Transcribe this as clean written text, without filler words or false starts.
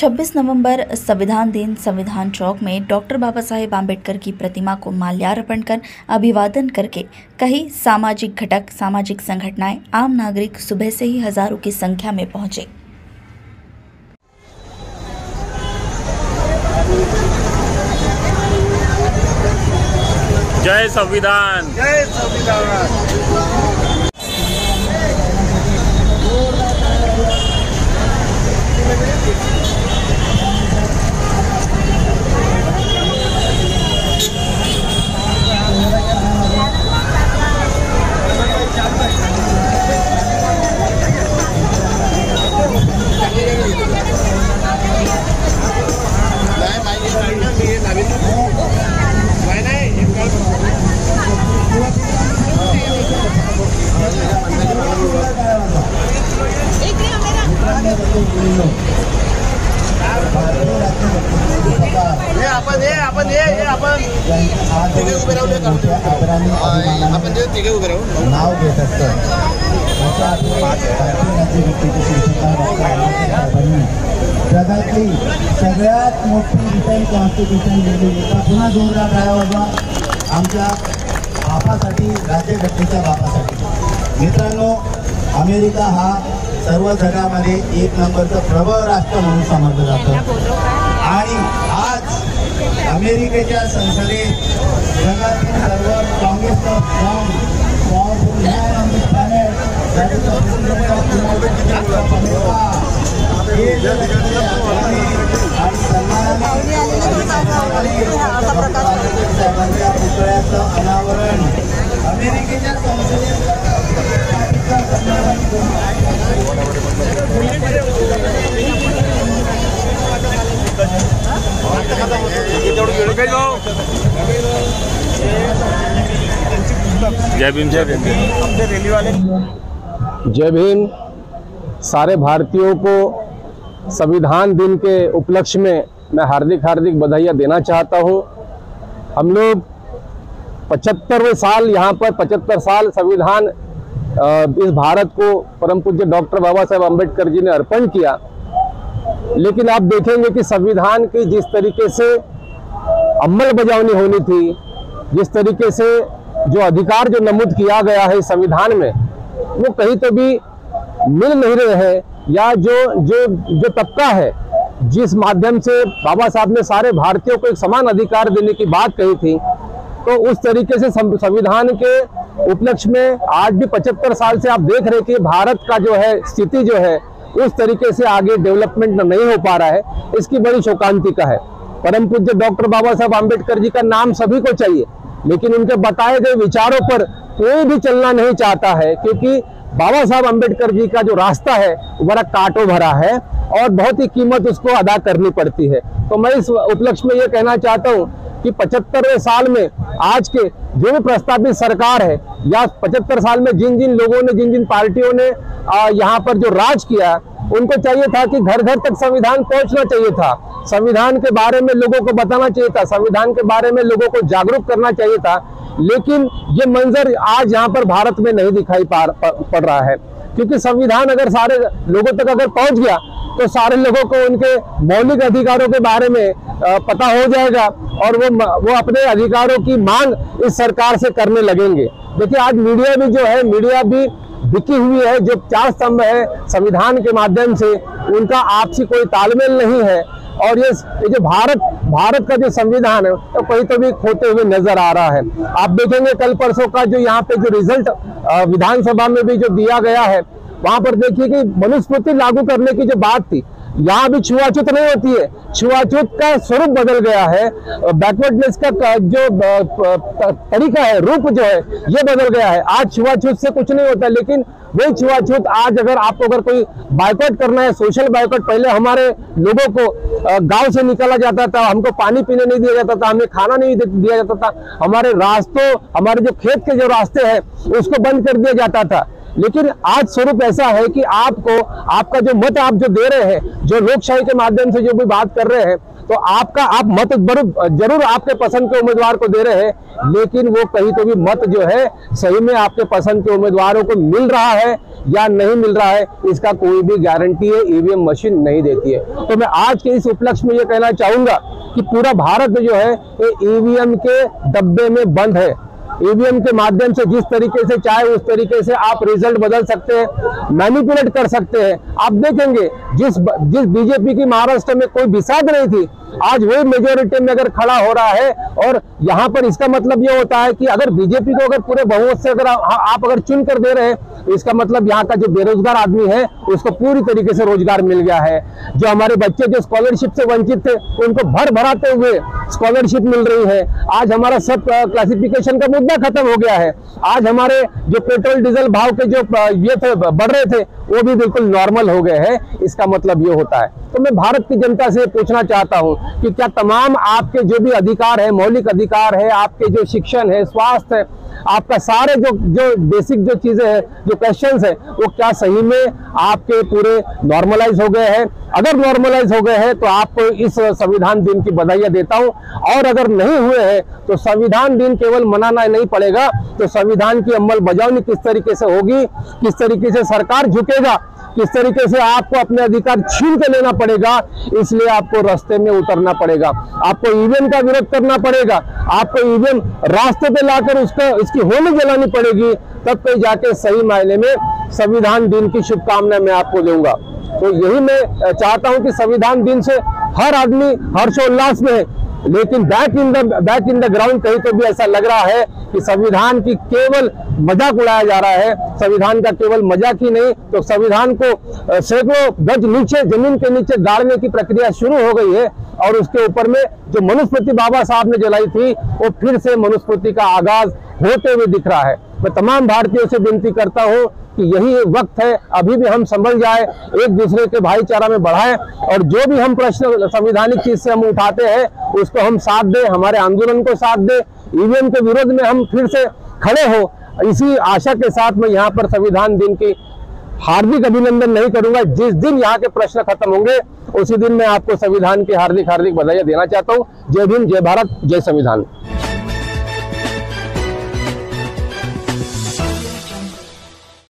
26 नवंबर संविधान दिन संविधान चौक में डॉक्टर बाबा साहेब आम्बेडकर की प्रतिमा को माल्यार्पण कर अभिवादन करके कई सामाजिक घटक, सामाजिक संगठनाएं, आम नागरिक सुबह से ही हजारों की संख्या में पहुंचे। जय संविधान, जय संविधान। आपण तिघे उभे राहू आपण तिघे उभे राहू नाव घेत असतं। जगातली सगळ्यात मोठी रिटर्न कॉन्स्टिट्यूशन लिहिली पुन्हा जोरदार टाळ्या वाजवा आमच्या बापासाठी, राज्यघटनेच्या बापासाठी। मित्रांनो, अमेरिका हा सर्व जगामध्ये एक नंबरचं प्रबळ राष्ट्र म्हणून समजलं जातं आणि आज अमेरिकेच्या संसदेत जगातील सर्व strongest powerful man on the planet that is the president of United States of America आणि साहेबांच्या पुतळ्याचं अनावरण अमेरिकेच्या संसदेत जय भीम, जय भीम। जय भीम। सारे भारतीयों को संविधान दिन के उपलक्ष्य में मैं हार्दिक बधाइयाँ देना चाहता हूँ। हम लोग 75वें साल यहाँ पर 75 साल संविधान इस भारत को परम पूज्य डॉक्टर बाबा साहेब आम्बेडकर जी ने अर्पण किया, लेकिन आप देखेंगे कि संविधान की जिस तरीके से अमल बजावनी होनी थी, जिस तरीके से जो अधिकार जो नमूद किया गया है संविधान में, वो कहीं तो भी मिल नहीं रहे हैं, या जो तबका है जिस माध्यम से बाबा साहब ने सारे भारतीयों को एक समान अधिकार देने की बात कही थी, तो उस तरीके से संविधान के उपलक्ष्य में आज भी 75 साल से आप देख रहे कि भारत का जो है स्थिति जो है उस तरीके से आगे डेवलपमेंट नहीं हो पा रहा है। इसकी बड़ी शोकांतिका है। परम पूज्य डॉक्टर बाबा साहब आम्बेडकर जी का नाम सभी को चाहिए, लेकिन उनके बताए गए विचारों पर कोई भी चलना नहीं चाहता है, क्योंकि बाबा साहब आम्बेडकर जी का जो रास्ता है वो बड़ा कांटों भरा है और बहुत ही कीमत उसको अदा करनी पड़ती है। तो मैं इस उपलक्ष्य में ये कहना चाहता हूँ कि 75वें साल में आज के जो भी प्रस्तावित सरकार है, या 75 साल में जिन जिन लोगों ने, जिन जिन पार्टियों ने यहाँ पर जो राज किया, उनको चाहिए था कि घर घर तक संविधान पहुंचना चाहिए था, संविधान के बारे में लोगों को बताना चाहिए था, संविधान के बारे में लोगों को जागरूक करना चाहिए था। लेकिन ये मंजर आज यहाँ पर भारत में नहीं दिखाई पड़ रहा है, क्योंकि संविधान अगर सारे लोगों तक अगर पहुंच गया तो सारे लोगों को उनके मौलिक अधिकारों के बारे में पता हो जाएगा और वो अपने अधिकारों की मांग इस सरकार से करने लगेंगे। देखिए, आज मीडिया भी जो है, मीडिया भी बिकी हुई है। जो 4 स्तंभ है संविधान के माध्यम से, उनका आपसी कोई तालमेल नहीं है, और ये जो भारत का जो संविधान है तो कहीं तो भी खोते हुए नजर आ रहा है। आप देखेंगे कल परसों का जो यहाँ पे जो रिजल्ट विधानसभा में भी जो दिया गया है, वहां पर देखिए कि मनुस्मृति लागू करने की जो बात थी, यहाँ भी छुआछूत नहीं होती है, छुआछूत का स्वरूप बदल गया है, बैकवर्डनेस का जो तरीका है, रूप जो है ये बदल गया है। आज छुआछूत से कुछ नहीं होता, लेकिन वही छुआछूत आज अगर कोई बायकॉट करना है, सोशल बायकॉट, पहले हमारे लोगों को गांव से निकाला जाता था, हमको पानी पीने नहीं दिया जाता था, हमें खाना नहीं दिया जाता था, हमारे रास्तों, हमारे जो खेत के जो रास्ते हैं उसको बंद कर दिया जाता था। लेकिन आज स्वरूप ऐसा है कि आपको, आपका जो मत आप जो दे रहे हैं, जो लोकशाही के माध्यम से जो भी बात कर रहे हैं, तो आप मत जरूर आपके पसंद के उम्मीदवार को दे रहे हैं, लेकिन वो कहीं तो भी मत जो है सही में आपके पसंद के उम्मीदवारों को मिल रहा है या नहीं मिल रहा है, इसका कोई भी गारंटी है ईवीएम मशीन नहीं देती है। तो मैं आज के इस उपलक्ष्य में ये कहना चाहूंगा कि पूरा भारत जो है ईवीएम के डब्बे में बंद है। ईवीएम के माध्यम से जिस तरीके से चाहे उस तरीके से आप रिजल्ट बदल सकते हैं, मैनिपुलेट कर सकते हैं। आप देखेंगे जिस बीजेपी की महाराष्ट्र में कोई बिसात नहीं थी, आज वही मेजोरिटी में अगर खड़ा हो रहा है। और यहाँ पर इसका मतलब ये होता है कि अगर बीजेपी को अगर पूरे बहुमत से अगर आप अगर चुन कर दे रहे हैं, तो इसका मतलब यहाँ का जो बेरोजगार आदमी है उसको पूरी तरीके से रोजगार मिल गया है। जो हमारे बच्चे जो स्कॉलरशिप से वंचित थे उनको भर भराते हुए स्कॉलरशिप मिल रही है। आज हमारा सब क्लासिफिकेशन का मुद्दा खत्म हो गया है। आज हमारे जो पेट्रोल डीजल भाव के जो ये थे बढ़ रहे थे वो भी बिल्कुल नॉर्मल हो गए हैं। इसका मतलब ये होता है। तो मैं भारत की जनता से पूछना चाहता हूं कि क्या तमाम आपके जो भी अधिकार है, मौलिक अधिकार है, आपके जो शिक्षण है, स्वास्थ्य है, आपका सारे जो बेसिक जो चीजें हैं, जो क्वेश्चंस है, वो क्या सही में आपके पूरे नॉर्मलाइज हो गए हैं? अगर नॉर्मलाइज हो गए हैं तो आपको इस संविधान दिन की बधाइयां देता हूं। और अगर नहीं हुए हैं तो संविधान दिन केवल मनाना नहीं पड़ेगा, तो संविधान की अमल बजावनी किस तरीके से होगी, किस तरीके से सरकार झुकेगा, किस तरीके से आपको अपने अधिकार छीन के लेना पड़ेगा, इसलिए आपको रास्ते में उतरना पड़ेगा। आपको ईवीएम का विरोध करना पड़ेगा, आपको ईवीएम रास्ते पे लाकर इसकी होली जलानी पड़ेगी, तब कहीं जाके सही मायने में संविधान दिन की शुभकामनाएं मैं आपको दूंगा। तो यही मैं चाहता हूं कि संविधान दिन से हर आदमी हर्षोल्लास में है, लेकिन बैक इन द ग्राउंड कहीं तो भी ऐसा लग रहा है कि संविधान की केवल मजाक उड़ाया जा रहा है। संविधान का केवल मजाक ही नहीं, तो संविधान को सैकड़ों गज नीचे जमीन के नीचे गाड़ने की प्रक्रिया शुरू हो गई है। और उसके ऊपर में जो मनुस्मृति बाबा साहब ने जलाई थी, वो फिर से मनुस्मृति का आगाज होते हुए दिख रहा है। मैं तमाम भारतीयों से विनती करता हूं कि यही वक्त है, अभी भी हम संभल जाए, एक दूसरे के भाईचारा में बढ़ाएं, और जो भी हम प्रश्न संवैधानिक चीज से हम उठाते हैं उसको हम साथ दें, हमारे आंदोलन को साथ दें, ईवीएम के विरोध में हम फिर से खड़े हो। इसी आशा के साथ मैं यहाँ पर संविधान दिन की हार्दिक अभिनंदन नहीं करूंगा। जिस दिन यहाँ के प्रश्न खत्म होंगे उसी दिन मैं आपको संविधान की हार्दिक बधाई देना चाहता हूँ। जय भीम, जय भारत, जय संविधान।